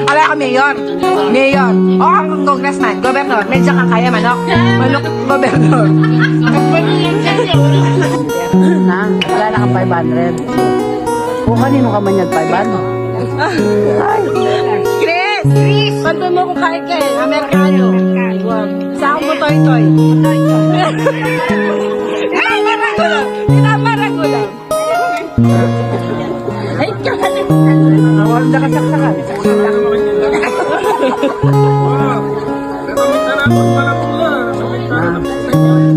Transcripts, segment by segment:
Kala ka mayor. Mayor. O ang congressman, gobernador. Medyo kang kaya manok. Manok, gobernador. Na, wala na kang 500. O kanino ka man yan 500? Ay, Chris! Chris! Pantun mo kung kahit kayo. Amerikano. Sa akong mo toy-toy. Tinamara ko lang. Tinamara ko lang. Ay, kakalit. Huwag na kasaksakan.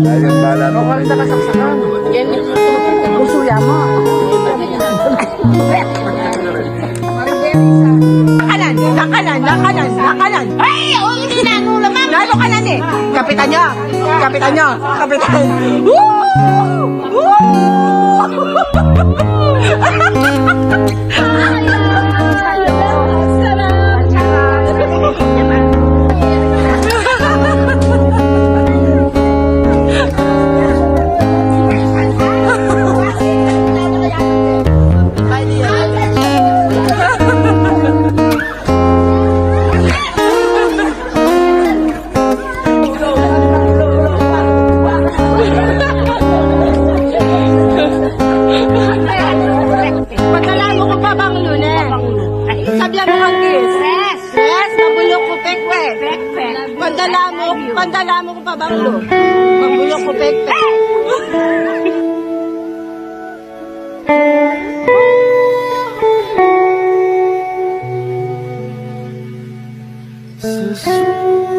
Ayun, bala mo. huwag na kasaksakan. Pusuya mo. Nakalan. Ay! O, hindi na. Lalo kanan eh. Kapitan nyo. Kapitan. Woo! Pagkalaan mo kung pabang lunes. Sabihan mo kang kiss. Yes, mabulok ko pekwe. Pandala mo kung pabang lo. Mabulok ko pekwe. Susunod